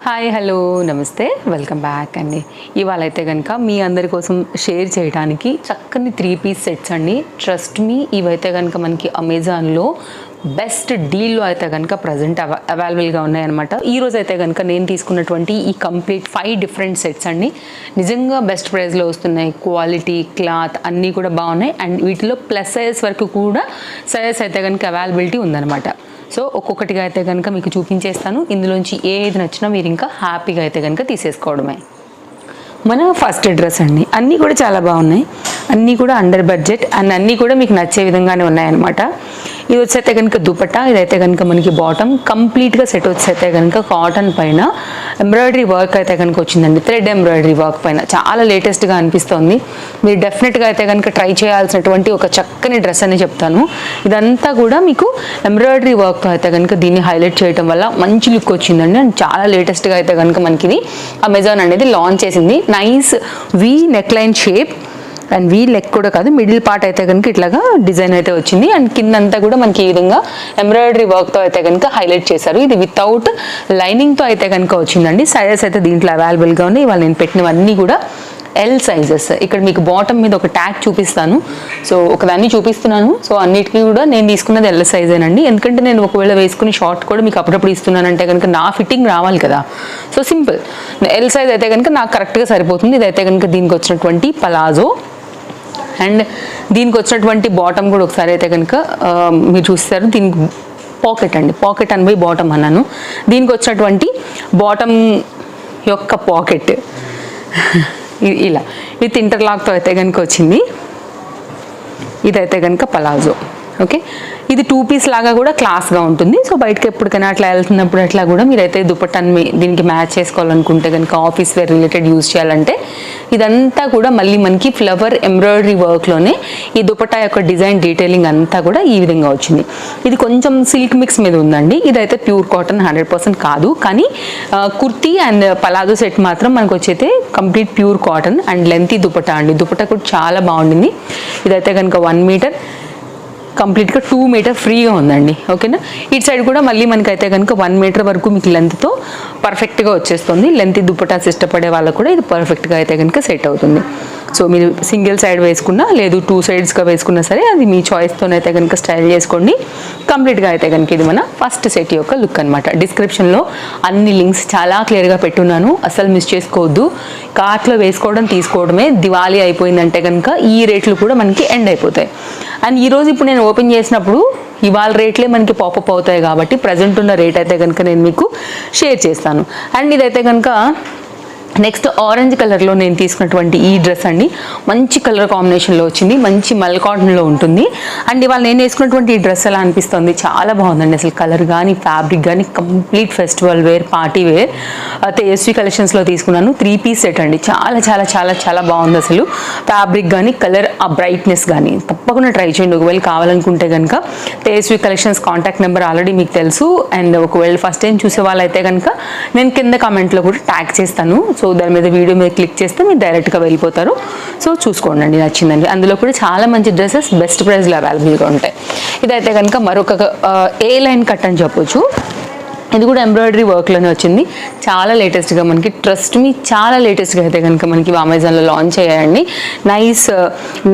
Hi hello నమస్తే welcome back అండి. ఇవాళ అయితే కనుక మీ అందరి కోసం షేర్ చేయడానికి చక్కని 3-పీస్ సెట్స్ అండి. ట్రస్ట్ మీ, ఇవైతే కనుక మనకి అమెజాన్లో బెస్ట్ డీల్లో అయితే కనుక ప్రజెంట్ అవైలబుల్గా ఉన్నాయన్నమాట. ఈరోజు అయితే కనుక నేను తీసుకున్నటువంటి ఈ కంప్లీట్ 5 డిఫరెంట్ సెట్స్ అండి నిజంగా బెస్ట్ ప్రైస్లో వస్తున్నాయి. క్వాలిటీ, క్లాత్ అన్నీ కూడా బాగున్నాయి. అండ్ వీటిలో ప్లస్ సైజ్ వరకు కూడా సైజెస్ అయితే కనుక అవైలబిలిటీ ఉందన్నమాట. సో ఒక్కొక్కటిగా అయితే కనుక మీకు చూపించేస్తాను. ఇందులోంచి ఏది నచ్చినా మీరు ఇంకా హ్యాపీగా అయితే కనుక తీసేసుకోవడమే. మన ఫస్ట్ డ్రెస్ అండి, అన్నీ కూడా చాలా బాగున్నాయి, అన్నీ కూడా అండర్ బడ్జెట్ అండ్ అన్నీ కూడా మీకు నచ్చే విధంగానే ఉన్నాయన్నమాట. ఇది వచ్చైతే కనుక దుపట్టా, ఇదైతే కనుక మనకి బాటమ్. కంప్లీట్గా సెట్ వచ్చైతే కనుక కాటన్ పైన ఎంబ్రాయిడరీ వర్క్ అయితే కనుక వచ్చిందండి. థ్రెడ్ ఎంబ్రాయిడరీ వర్క్ పైన చాలా లేటెస్ట్గా అనిపిస్తుంది. మీరు డెఫినెట్గా అయితే కనుక ట్రై చేయాల్సినటువంటి ఒక చక్కని డ్రెస్ అని చెప్తాను. ఇదంతా కూడా మీకు ఎంబ్రాయిడరీ వర్క్తో అయితే కనుక దీన్ని హైలైట్ చేయడం వల్ల మంచి లుక్ వచ్చిందండి. అండ్ చాలా లేటెస్ట్గా అయితే కనుక మనకి ఇది అమెజాన్ అనేది లాంచ్ చేసింది. Nice V neck line shape and we leg కూడా కాదు, మిడిల్ పార్ట్ అయితే కనుక ఇట్లాగా డిజైన్ అయితే వచ్చింది. అండ్ కిందంతా కూడా మనకి ఈ విధంగా ఎంబ్రాయిడరీ వర్క్తో అయితే కనుక హైలైట్ చేశారు. ఇది వితౌట్ లైనింగ్తో అయితే కనుక వచ్చిందండి. సైజెస్ అయితే దీంట్లో అవైలబుల్గా ఉన్నాయి. ఇవాళ నేను పెట్టినవన్నీ కూడా ఎల్ సైజెస్. ఇక్కడ మీకు బాటమ్ మీద ఒక ట్యాగ్ చూపిస్తాను. సో ఒకదాన్ని చూపిస్తున్నాను. సో అన్నిటికీ కూడా నేను తీసుకున్నది ఎల్ సైజేనండి. ఎందుకంటే నేను ఒకవేళ వేసుకుని షార్ట్ కూడా మీకు అప్పుడప్పుడు ఇస్తున్నానంటే కనుక నా ఫిట్టింగ్ రావాలి కదా. సో సింపుల్ ఎల్ సైజ్ అయితే కనుక నాకు కరెక్ట్గా సరిపోతుంది. ఇదైతే కనుక దీనికి వచ్చినటువంటి పలాజో అండ్ దీనికి వచ్చినటువంటి బాటమ్ కూడా ఒకసారి అయితే కనుక మీరు చూస్తారు. దీనికి పాకెట్ అండి, పాకెట్ అని పోయి బాటమ్ అన్నాను. దీనికి వచ్చినటువంటి బాటమ్ యొక్క పాకెట్ ఇలా విత్ ఇంటర్లాక్తో అయితే కనుక వచ్చింది. ఇదైతే కనుక పలాజో. ఓకే, ఇది 2-పీస్ లాగా కూడా క్లాస్గా ఉంటుంది. సో బయటకి ఎప్పటికైనా అట్లా వెళ్తున్నప్పుడు అట్లా కూడా మీరైతే దుపట్టాన్ని దీనికి మ్యాచ్ చేసుకోవాలనుకుంటే కనుక ఆఫీస్ వేర్ రిలేటెడ్ యూజ్ చేయాలంటే ఇదంతా కూడా మళ్ళీ మనకి ఫ్లవర్ ఎంబ్రాయిడరీ వర్క్లోనే ఈ దుపట్టా యొక్క డిజైన్ డీటెయిలింగ్ అంతా కూడా ఈ విధంగా వచ్చింది. ఇది కొంచెం సిల్క్ మిక్స్ మీద ఉందండి. ఇదైతే ప్యూర్ కాటన్ 100% కాదు, కానీ కుర్తీ అండ్ పలాజో సెట్ మాత్రం మనకు వచ్చేది complete pure cotton and lengthy dupatta అండి. దుపట్టా కూడా చాలా బాగుండింది. ఇదైతే కనుక 1 మీటర్, కంప్లీట్గా 2 మీటర్ ఫ్రీగా ఉందండి. ఓకేనా, ఇటు సైడ్ కూడా మళ్ళీ మనకైతే కనుక 1 మీటర్ వరకు మీకు లెంత్తో పర్ఫెక్ట్గా వచ్చేస్తుంది. లెంత్ దుపట్టాస్ ఇష్టపడే వాళ్ళకు కూడా ఇది పర్ఫెక్ట్గా అయితే కనుక సెట్ అవుతుంది. సో మీరు సింగిల్ సైడ్ వేసుకున్నా లేదు 2 సైడ్స్గా వేసుకున్నా సరే అది మీ చాయిస్తోనైతే కనుక స్టైల్ చేసుకోండి. కంప్లీట్గా అయితే కనుక ఇది మన ఫస్ట్ సెట్ యొక్క లుక్ అనమాట. డిస్క్రిప్షన్లో అన్ని లింక్స్ చాలా క్లియర్గా పెట్టున్నాను, అసలు మిస్ చేసుకోవద్దు. కార్ట్లో వేసుకోవడం తీసుకోవడమే. దివాళీ అయిపోయిందంటే కనుక ఈ రేట్లు కూడా మనకి ఎండ్ అయిపోతాయి. అండ్ ఈరోజు ఇప్పుడు నేను ఓపెన్ చేసినప్పుడు ఇవాళ రేట్లే మనకి పాపప్ అవుతాయి కాబట్టి ప్రజెంట్ ఉన్న రేట్ అయితే కనుక నేను మీకు షేర్ చేస్తాను. అండ్ ఇదైతే కనుక నెక్స్ట్ ఆరెంజ్ కలర్లో నేను తీసుకున్నటువంటి ఈ డ్రెస్ అండి. మంచి కలర్ కాంబినేషన్లో వచ్చింది, మంచి మల్ కాటన్లో ఉంటుంది. అండ్ ఇవాళ నేను వేసుకున్నటువంటి ఈ డ్రెస్ ఎలా అనిపిస్తుంది, చాలా బాగుందండి. అసలు కలర్ కానీ ఫ్యాబ్రిక్ కానీ complete festival wear, party wear. Tejaswi కలెక్షన్స్లో తీసుకున్నాను. 3-పీస్ సెట్ అండి. చాలా చాలా చాలా చాలా బాగుంది. అసలు ఫ్యాబ్రిక్ కానీ కలర్, ఆ బ్రైట్నెస్ కానీ తప్పకుండా ట్రై చేయండి. ఒకవేళ కావాలనుకుంటే కనుక Tejaswi collections contact number already మీకు తెలుసు. అండ్ ఒకవేళ ఫస్ట్ టైం చూసే వాళ్ళైతే కనుక నేను కింద కామెంట్లో కూడా ట్యాగ్ చేస్తాను. సో దాని మీద వీడియో మీద క్లిక్ చేస్తే మీరు డైరెక్ట్గా వెళ్ళిపోతారు. సో చూసుకోండి, నచ్చిందండి. అందులో కూడా చాలా మంచి డ్రెస్సెస్ బెస్ట్ ప్రైస్లో అవైలబుల్గా ఉంటాయి. ఇదైతే కనుక మరొక ఏ లైన్ కట్ అని చెప్పొచ్చు. ఇది కూడా ఎంబ్రాయిడరీ వర్క్లోనే వచ్చింది. చాలా లేటెస్ట్గా మనకి, ట్రస్ట్ మీ, చాలా లేటెస్ట్గా అయితే కనుక మనకి అమెజాన్లో లాంచ్ అయ్యాయండి. Nice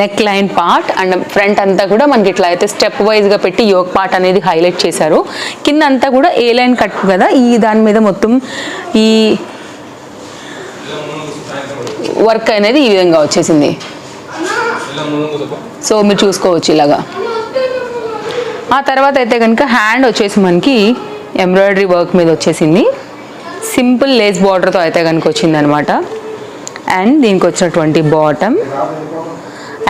neck line part and front అంతా కూడా మనకి ఇట్లా అయితే స్టెప్ వైజ్గా పెట్టి యోక్ పార్ట్ అనేది హైలైట్ చేశారు. కింద అంతా కూడా ఏ లైన్ కట్ కదా, ఈ దాని మీద మొత్తం ఈ వర్క్ అనేది ఈ విధంగా వచ్చేసింది. సో మీరు చూసుకోవచ్చు ఇలాగా. ఆ తర్వాత అయితే కనుక హ్యాండ్ వచ్చేసి మనకి ఎంబ్రాయిడరీ వర్క్ మీద వచ్చేసింది. సింపుల్ లేస్ బార్డర్తో అయితే కనుక వచ్చింది అనమాట. అండ్ దీనికి వచ్చినటువంటి బాటమ్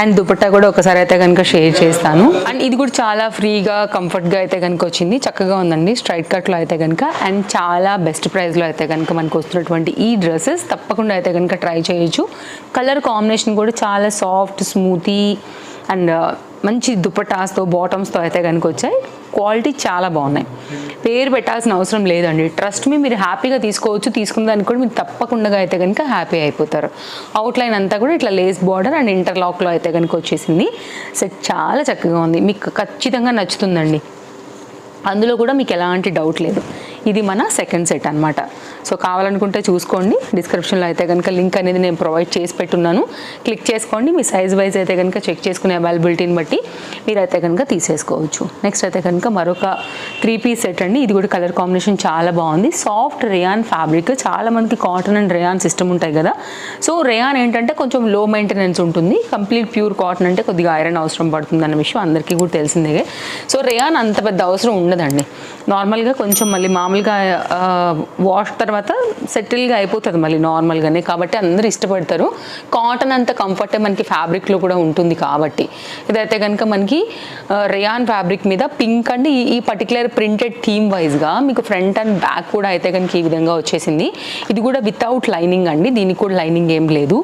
అండ్ దుపట్టా కూడా ఒకసారి అయితే కనుక షేర్ చేస్తాను. అండ్ ఇది కూడా చాలా ఫ్రీగా కంఫర్ట్గా అయితే కనుక వచ్చింది. చక్కగా ఉందండి, స్ట్రైట్ కట్లో అయితే కనుక. అండ్ చాలా బెస్ట్ ప్రైస్లో అయితే కనుక మనకు వస్తున్నటువంటి ఈ డ్రెస్సెస్ తప్పకుండా అయితే కనుక ట్రై చేయొచ్చు. కలర్ కాంబినేషన్ కూడా చాలా సాఫ్ట్, స్మూతీ అండ్ మంచి దుపట్టాస్తో, బాటమ్స్తో అయితే కనుక వచ్చాయి. క్వాలిటీ చాలా బాగున్నాయి. పేరు పెట్టాల్సిన అవసరం లేదండి. ట్రస్ట్ మీ, మీరు హ్యాపీగా తీసుకోవచ్చు. తీసుకున్న దానికి కూడా మీరు తప్పకుండా అయితే కనుక హ్యాపీ అయిపోతారు. అవుట్లైన్ అంతా కూడా ఇట్లా లేస్ బార్డర్ అండ్ ఇంటర్లాక్లో అయితే కనుక వచ్చేసింది. సెట్ చాలా చక్కగా ఉంది, మీకు ఖచ్చితంగా నచ్చుతుందండి. అందులో కూడా మీకు ఎలాంటి డౌట్ లేదు. ఇది మన సెకండ్ సెట్ అనమాట. సో కావాలనుకుంటే చూసుకోండి, డిస్క్రిప్షన్లో అయితే కనుక లింక్ అనేది నేను ప్రొవైడ్ చేసి పెట్టున్నాను, క్లిక్ చేసుకోండి. మీ సైజ్ వైజ్ అయితే కనుక చెక్ చేసుకునే అవైలబిలిటీని బట్టి మీరైతే కనుక తీసేసుకోవచ్చు. నెక్స్ట్ అయితే కనుక మరొక 3 పీస్ సెట్ అండి. ఇది కూడా కలర్ కాంబినేషన్ చాలా బాగుంది. Soft rayon fabric. చాలా మందికి కాటన్ అండ్ రేయాన్ సిస్టమ్ ఉంటాయి కదా. సో రేయాన్ ఏంటంటే కొంచెం లో మెయింటెనెన్స్ ఉంటుంది, కంప్లీట్ ప్యూర్ కాటన్ అంటే కొద్దిగా ఐరన్ అవసరం పడుతుంది అన్న విషయం అందరికీ కూడా తెలిసిందే. సో రేయాన్ అంత పెద్ద అవసరం ఉండదండి. నార్మల్గా కొంచెం మళ్ళీ మామూలుగా వాష్ తర్వాత సెటిల్గా అయిపోతుంది మళ్ళీ నార్మల్గానే, కాబట్టి అందరూ ఇష్టపడతారు. కాటన్ అంత కంఫర్టే మనకి ఫ్యాబ్రిక్లో కూడా ఉంటుంది కాబట్టి. ఇదైతే కనుక మనకి రేయాన్ ఫ్యాబ్రిక్ మీద పింక్ అండి. ఈ పర్టికులర్ ప్రింటెడ్ థీమ్ వైజ్గా మీకు ఫ్రంట్ అండ్ బ్యాక్ కూడా అయితే కనుక ఈ విధంగా వచ్చేసింది. ఇది కూడా వితౌట్ లైనింగ్ అండి, దీనికి కూడా లైనింగ్ ఏం లేదు.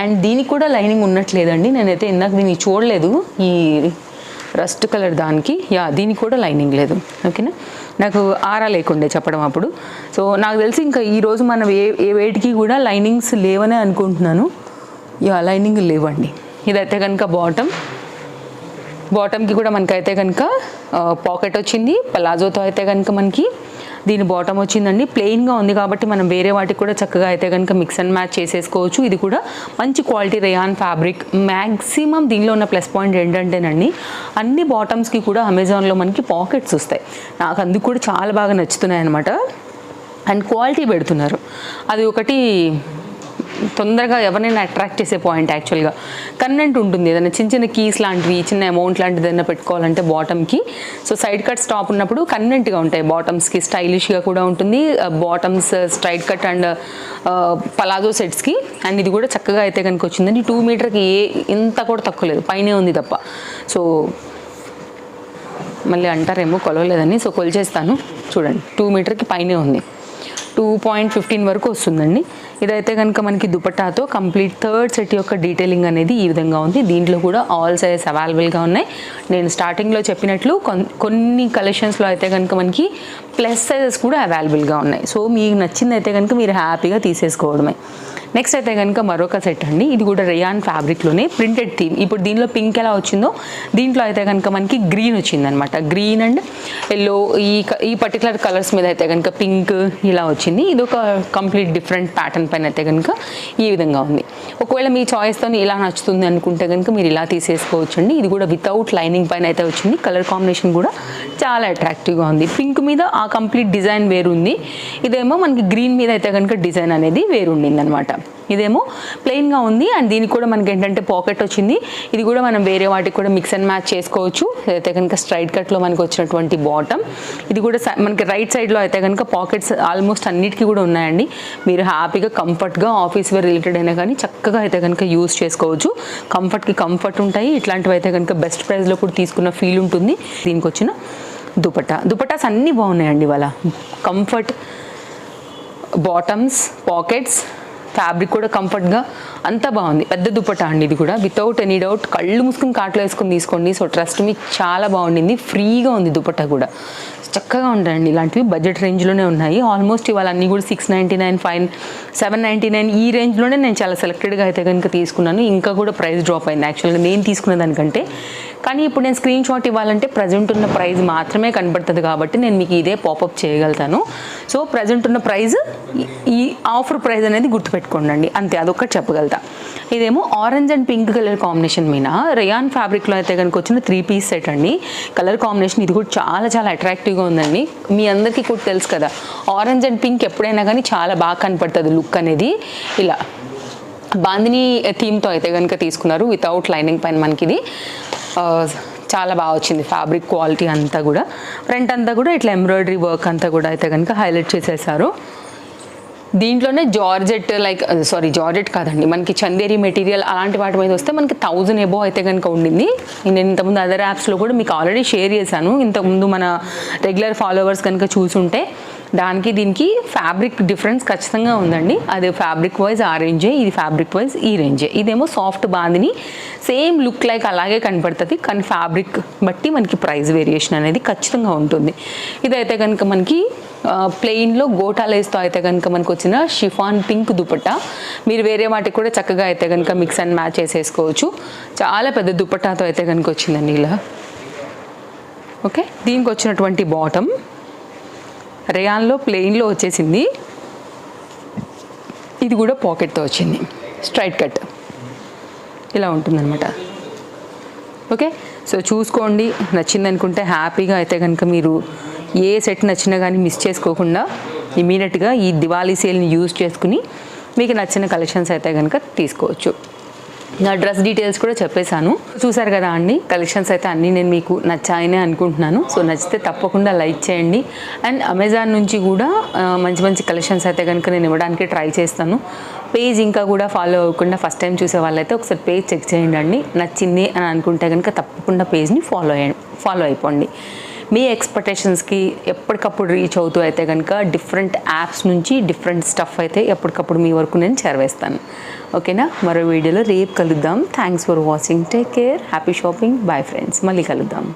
అండ్ దీనికి కూడా లైనింగ్ ఉన్నట్లేదండి, నేనైతే ఇందాక దీన్ని చూడలేదు. ఈ రస్ట్ కలర్ దానికి దీనికి కూడా లైనింగ్ లేదు. ఓకేనా, నాకు ఆరా లేకుండే చెప్పడం అప్పుడు. సో నాకు తెలిసి ఇంకా ఈరోజు మనం ఏ వేటికి కూడా లైనింగ్స్ లేవనే అనుకుంటున్నాను. లైనింగ్ లేవండి. ఇదైతే కనుక బాటమ్కి కూడా మనకైతే కనుక పాకెట్ వచ్చింది. పలాజోతో అయితే కనుక మనకి దీని బాటమ్ వచ్చిందండి. ప్లెయిన్గా ఉంది కాబట్టి మనం వేరే వాటికి కూడా చక్కగా అయితే కనుక మిక్స్ అండ్ మ్యాచ్ చేసేసుకోవచ్చు. ఇది కూడా మంచి క్వాలిటీ రేయాన్ ఫ్యాబ్రిక్. మ్యాక్సిమం దీనిలో ఉన్న ప్లస్ పాయింట్ ఏంటంటేనండి, అన్ని బాటమ్స్కి కూడా అమెజాన్లో మనకి పాకెట్స్ వస్తాయి. నాకు అందుకు కూడా చాలా బాగా నచ్చుతున్నాయి అనమాట. అండ్ క్వాలిటీ పెడుతున్నారు, అది ఒకటి తొందరగా ఎవరినైనా అట్రాక్ట్ చేసే పాయింట్. యాక్చువల్గా కన్నెంట్ ఉంటుంది, ఏదైనా చిన్న చిన్న కీస్ లాంటివి, చిన్న అమౌంట్ లాంటిది ఏదైనా పెట్టుకోవాలంటే బాటమ్కి. సో సైడ్ కట్ స్టాప్ ఉన్నప్పుడు కన్నెంట్గా ఉంటాయి బాటమ్స్కి, స్టైలిష్గా కూడా ఉంటుంది. Bottoms straight cut and palazzo సెట్స్కి. అండ్ ఇది కూడా చక్కగా అయితే కనుక వచ్చిందండి. 2 మీటర్కి ఇంత కూడా తక్కువ లేదు, పైనే ఉంది తప్ప. సో మళ్ళీ అంటారేమో కొలవలేదని, సో కొలిచేస్తాను చూడండి. 2 మీటర్కి పైనే ఉంది, 2.15 వరకు వస్తుందండి. ఇదైతే కనుక మనకి దుపట్టాతో కంప్లీట్ థర్డ్ సెట్ యొక్క డీటెయిలింగ్ అనేది ఈ విధంగా ఉంది. దీంట్లో కూడా ఆల్ సైజెస్ అవైలబుల్గా ఉన్నాయి. నేను స్టార్టింగ్లో చెప్పినట్లు కొన్ని కలెక్షన్స్లో అయితే కనుక మనకి ప్లస్ సైజెస్ కూడా అవైలబుల్గా ఉన్నాయి. సో మీకు నచ్చింది అయితే కనుక మీరు హ్యాపీగా తీసేసుకోవడమే. నెక్స్ట్ అయితే కనుక మరొక సెట్ అండి. ఇది కూడా రేయాన్ ఫ్యాబ్రిక్లోనే ప్రింటెడ్ థీమ్. ఇప్పుడు దీనిలో పింక్ ఎలా వచ్చిందో దీంట్లో అయితే కనుక మనకి గ్రీన్ వచ్చిందనమాట. గ్రీన్ అండ్ ఎల్లో, ఈ పర్టికులర్ కలర్స్ మీద అయితే కనుక పింక్ ఇలా వచ్చింది. ఇది ఒక కంప్లీట్ డిఫరెంట్ ప్యాటర్న్ పైన అయితే కనుక ఈ విధంగా ఉంది. ఒకవేళ మీ చాయిస్తో ఇలా నచ్చుతుంది అనుకుంటే కనుక మీరు ఇలా తీసేసుకోవచ్చు అండి. ఇది కూడా వితౌట్ లైనింగ్ పైన అయితే వచ్చింది. కలర్ కాంబినేషన్ కూడా చాలా అట్రాక్టివ్గా ఉంది. పింక్ మీద ఆ కంప్లీట్ డిజైన్ వేరుంది, ఇదేమో మనకి గ్రీన్ మీద అయితే కనుక డిజైన్ అనేది వేరుండింది అనమాట. ఇదేమో ప్లెయిన్గా ఉంది. అండ్ దీనికి కూడా మనకి ఏంటంటే పాకెట్ వచ్చింది. ఇది కూడా మనం వేరే వాటికి కూడా మిక్స్ అండ్ మ్యాచ్ చేసుకోవచ్చు. అయితే కనుక స్ట్రైట్ కట్లో మనకి వచ్చినటువంటి బాటమ్. ఇది కూడా మనకి రైట్ సైడ్లో అయితే కనుక పాకెట్స్ ఆల్మోస్ట్ అన్నిటికీ కూడా ఉన్నాయండి. మీరు హ్యాపీగా కంఫర్ట్గా ఆఫీస్ వేర్ రిలేటెడ్ అయినా కానీ చక్కగా అయితే కనుక యూస్ చేసుకోవచ్చు. కంఫర్ట్కి కంఫర్ట్ ఉంటాయి. ఇట్లాంటివి అయితే కనుక బెస్ట్ ప్రైస్లో కూడా తీసుకున్న ఫీల్ ఉంటుంది. దీనికి వచ్చిన దుపట్టాస్ అన్నీ బాగున్నాయండి. ఇవాళ కంఫర్ట్, బాటమ్స్, పాకెట్స్, ఫ్యాబ్రిక్ కూడా కంఫర్ట్గా అంతా బాగుంది. పెద్ద దుపట్టా అండి. ఇది కూడా వితౌట్ ఎనీ డౌట్ కళ్ళు మూసుకుని కాట్లో వేసుకొని తీసుకోండి. సో ట్రస్ట్ మీ చాలా బాగుండింది. ఫ్రీగా ఉంది దుపట్టా కూడా, చక్కగా ఉంటాయండి. ఇలాంటివి బడ్జెట్ రేంజ్లోనే ఉన్నాయి. ఆల్మోస్ట్ ఇవాళ అన్నీ కూడా 699, 799 ఈ రేంజ్లోనే నేను చాలా సెలెక్టెడ్గా అయితే కనుక తీసుకున్నాను. ఇంకా కూడా ప్రైస్ డ్రాప్ అయింది యాక్చువల్గా నేను తీసుకునే దానికంటే. కానీ ఇప్పుడు నేను స్క్రీన్ షాట్ ఇవ్వాలంటే ప్రజెంట్ ఉన్న ప్రైస్ మాత్రమే కనబడుతుంది కాబట్టి నేను మీకు ఇదే పాపప్ చేయగలుగుతాను. సో ప్రజెంట్ ఉన్న ప్రైస్, ఈ ఆఫర్ ప్రైస్ అనేది గుర్తుపెట్టుకోండి అంతే, అదొక్కటి చెప్పగలుగుతా. ఇదేమో orange and pink colour combination మీద రేయాన్ ఫ్యాబ్రిక్లో అయితే కనుక వచ్చిన 3 పీస్ సెట్ అండి. కలర్ కాంబినేషన్ ఇది కూడా చాలా చాలా అట్రాక్టివ్గా ఉందండి. మీ అందరికీ కూడా తెలుసు కదా, ఆరెంజ్ అండ్ పింక్ ఎప్పుడైనా కానీ చాలా బాగా కనపడుతుంది లుక్ అనేది. ఇలా బాందిని థీమ్తో అయితే కనుక తీసుకున్నారు. వితౌట్ లైనింగ్ పైన మనకి ఇది చాలా బాగా వచ్చింది. ఫ్యాబ్రిక్ క్వాలిటీ అంతా కూడా, ఫ్రంట్ అంతా కూడా ఇట్లా ఎంబ్రాయిడరీ వర్క్ అంతా కూడా అయితే కనుక హైలైట్ చేసేసారు. దీంట్లోనే జార్జెట్ కాదండి, మనకి చందేరి మెటీరియల్ అలాంటి వాటి మీద వస్తే మనకి 1000 ఎబో అయితే కనుక ఉండింది. నేను ఇంతకుముందు అదర్ యాప్స్లో కూడా మీకు ఆల్రెడీ షేర్ చేశాను. ఇంతకుముందు మన రెగ్యులర్ ఫాలోవర్స్ కనుక చూసుంటే దానికి దీనికి ఫ్యాబ్రిక్ డిఫరెన్స్ ఖచ్చితంగా ఉందండి. అది ఫ్యాబ్రిక్ వైజ్ ఆ రేంజే, ఇది ఫ్యాబ్రిక్ వైజ్ ఈ రేంజే. ఇదేమో soft bandhani, same look like అలాగే కనపడుతుంది, కానీ ఫ్యాబ్రిక్ బట్టి మనకి ప్రైస్ వేరియేషన్ అనేది ఖచ్చితంగా ఉంటుంది. ఇదైతే కనుక మనకి ప్లెయిన్లో గోటా లేస్తో అయితే కనుక మనకు వచ్చిన షిఫాన్ పింక్ దుపట్టా. మీరు వేరే వాటికి కూడా చక్కగా అయితే కనుక మిక్స్ అండ్ మ్యాచ్ చేసేసుకోవచ్చు. చాలా పెద్ద దుపట్టాతో అయితే కనుక వచ్చిందండి ఇలా. ఓకే, దీనికి వచ్చినటువంటి బాటమ్ రేయాన్లో ప్లెయిన్లో వచ్చేసింది. ఇది కూడా పాకెట్తో వచ్చింది, స్ట్రైట్ కట్ ఇలా ఉంటుందన్నమాట. ఓకే, సో చూసుకోండి, నచ్చింది అనుకుంటే హ్యాపీగా. అయితే కనుక మీరు ఏ సెట్ నచ్చినా కానీ మిస్ చేసుకోకుండా ఇమీడియట్గా ఈ దివాళీ సేల్ని యూజ్ చేసుకుని మీకు నచ్చిన కలెక్షన్స్ అయితే కనుక తీసుకోవచ్చు. నా డ్రెస్ డీటెయిల్స్ కూడా చెప్పేశాను. చూసారు కదా అండి, కలెక్షన్స్ అయితే అన్నీ నేను మీకు నచ్చాయనే అనుకుంటున్నాను. సో నచ్చితే తప్పకుండా లైక్ చేయండి. అండ్ అమెజాన్ నుంచి కూడా మంచి మంచి కలెక్షన్స్ అయితే కనుక నేను ఇవ్వడానికి ట్రై చేస్తాను. పేజ్ ఇంకా కూడా ఫాలో అవ్వకుండా ఫస్ట్ టైం చూసే వాళ్ళైతే ఒకసారి పేజ్ చెక్ చేయండి అండి. నచ్చింది అని అనుకుంటే కనుక తప్పకుండా పేజ్ని ఫాలో అయిపోండి. మీ ఎక్స్పెక్టేషన్స్కి ఎప్పటికప్పుడు రీచ్ అవుతూ అయితే కనుక డిఫరెంట్ యాప్స్ నుంచి డిఫరెంట్ స్టఫ్ అయితే ఎప్పటికప్పుడు మీ వరకు నేను చేరవేస్తాను. ఓకేనా, మరో వీడియోలో రేపు కలుద్దాం. Thanks for watching, take care, happy shopping, bye friends, మళ్ళీ కలుద్దాం.